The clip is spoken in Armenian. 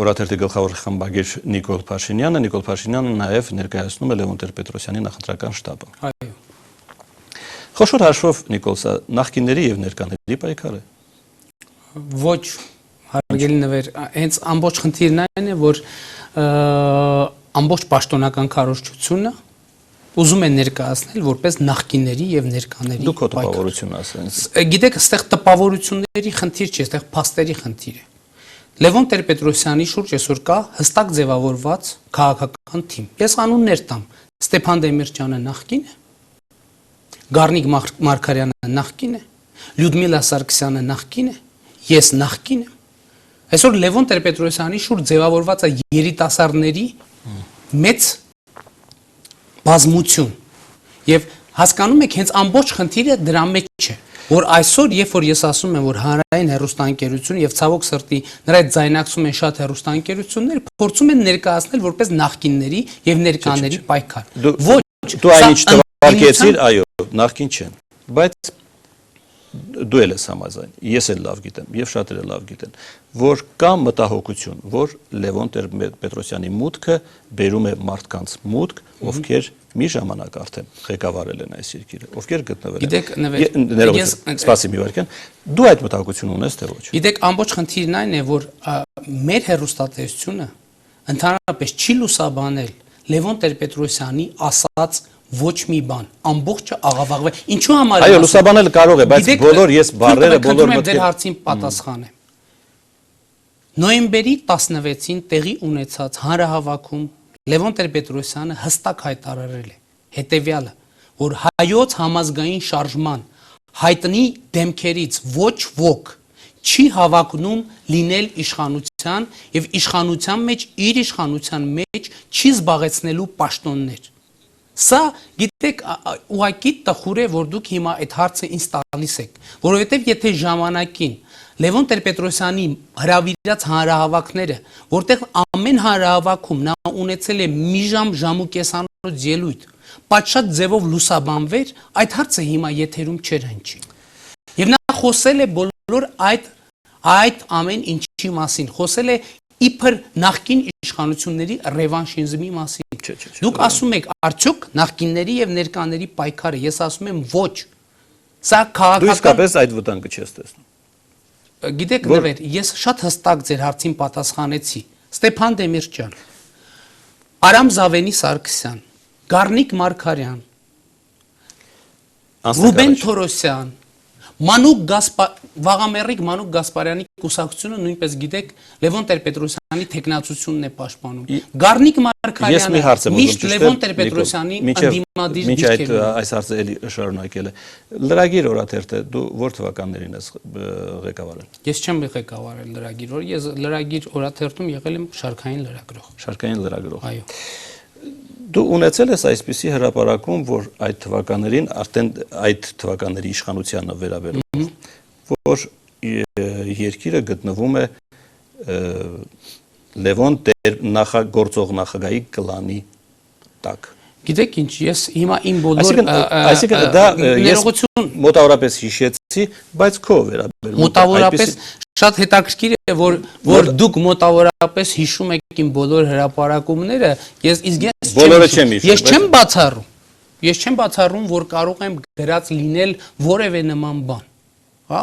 օրաթերթի գլխավոր խմբագիր Նիկոլ Փաշինյանը, Նիկոլ Փաշինյանը նաև ներկայացնում է Լևոն Տեր-Պետրոսյանի նախընտրական շտաբը։ Այո։ Խոշոր հաշվով Նիկոլ, սա նախկինների եւ ներկաների պայքար է։ Ոչ, հարգելի նվեր, հենց ամբողջ խնդիրն այն է, որ ամբողջ պաշտոնական քարոզչությունը ուզում է ներկայացնել որպես նախկինների եւ ներկաների Դուք քո տպավորությունը ասենց։ Գիտեք, այստեղ տպավորությունների խնդիր չէ, այստեղ փաստերի խնդիր է։ Լևոն Տեր-Պետրոսյանի շուրջ այսօր կա հստակ ձևավորված քաղաքական թիմ։ Ես անուններ տամ. Ստեփան Դեմիրճյանը նախկին է, Գառնիկ Մարգարյանը նախկին է, Լյուդմիլա Սարգսյանը նախկին է, ես նախկին եմ։ Այսօր Լևոն Տեր-Պետրոսյանի շուրջ ձևավորված է երիտասարդների մեծ բազմություն եւ հասկանում եք հենց ամբողջ խնդիրը դրա մեջ է, որ այսօր երբ որ ես ասում եմ, որ հանրային հեռուստաընկերություն եւ ցավոք սրտի նրա այդ ձայնակցում են շատ հեռուստաընկերություններ, փորձում են ներկայացնել որպես նախկինների եւ ներկաների պայքար։ Ոչ, դու այնինչ թվարկեցիր, այո, նախկին չեն, բայց դու ես համաձայն, ես էլ լավ գիտեմ եւ շատերը լավ գիտեն, որ կա մտահոգություն, որ Լևոն Տեր-Պետրոսյանի մուտքը բերում է մարդկանց մուտք, ովքեր մի ժամանակ արդեն ղեկավարել են այս երկիրը, ովքեր գտնվել են։ Գիտեք, նվեր, ես սպասի մի վարքան, դու այդ մտահոգությունը ունես թե ոչ։ Գիտեք, ամբողջ խնդիրն այն է, որ մեր հեռուստատեսությունը ընդհանրապես չի լուսաբանել Լևոն Տեր-Պետրոսյանի ասած ոչ մի բան, ամբողջը աղավաղվել։ Ինչու համար է։ Այո, լուսաբանել կարող է, բայց բոլոր ես բառերը, բոլոր մտքերը։ Դեր հարցին պատասխանեմ։ Նոյեմբերի 16-ին տեղի ունեցած հանրահավաքում Լևոն Տեր-Պետրոսյանը հստակ հայտարարել է հետևյալը, որ հայոց համազգային շարժման հայտնի դեմքերից ոչ ոք չի հավակնում լինել իշխանության եւ իշխանության մեջ իր իշխանության մեջ չի զբաղեցնելու պաշտոններ։ Սա գիտեք ուղղակի տխուր է, որ դուք հիմա այդ հարցը ինձ տալիս եք, որովհետև եթե ժամանակին Լևոն Տեր-Պետրոսյանի հրավիրած հանրահավաքները, որտեղ ամեն հանրահավաքում նա ունեցել է մի ժամ, ժամ ու կեսանոց ելույթ, պատշաճ ձևով լուսաբանվեր, այդ հարցը հիմա եթերում չէր հնչի։ Եվ նա խոսել է բոլոր այդ ամեն ինչի մասին, խոսել է իբր նախկին իշխանությունների ռևանշիզմի մասին։ Դուք ասում եք արդյոք նախկինների եւ ներկաների պայքարը, ես ասում եմ ոչ։ Սա քաղաքական։ Դու իսկապես այդ վտանգը չես տեսնում։ Գիտեք, նվեր, ես շատ հստակ ձեր հարցին պատասխանեցի։ Ստեփան Դեմիրճյան, Արամ Զավենի Սարգսյան, Գառնիկ Մարգարյան, Ռուբեն Թորոսյան, Վաղամերիկ Մանուկ Գասպարյանի կուսակցությունը նույնպես գիտեք Լևոն Տեր-Պետրոսյանի թեկնածությունն է պաշտպանում։ Գառնիկ Մարգարյանը միշտ Լևոն Տեր-Պետրոսյանի ընդդիմադիր դիրքերում է։ Այս հարցը էլի շարունակել է։ Լրագիր օրաթերթը դու որ թվականներին ես ղեկավարել։ Ես չեմ ղեկավարել լրագիր, ես լրագիր օրաթերթում եղել եմ շարքային լրագրող։ Շարքային լրագրող։ Այո։ Դու ունեցել ես այսպիսի հրապարակում, որ այդ թվականներին արդեն այդ թվականների իշխանությանը վերաբերում, որ երկիրը գտնվում է Լևոն Տեր-գործող նախագահի կլանի տակ։ Գիտեք ինչ, ես հիմա իմ բոլոր այսինքն դա ես մոտավորապես հիշեցի, բայց քո վերաբերում մոտավորապես շատ հետաքրքիր է, որ դուք մոտավորապես հիշում եք իմ բոլոր հրապարակումները, ես չեմ բացառում։ Ես չեմ բացառում, որ կարող եմ գրած լինել որևէ նման բան, հա։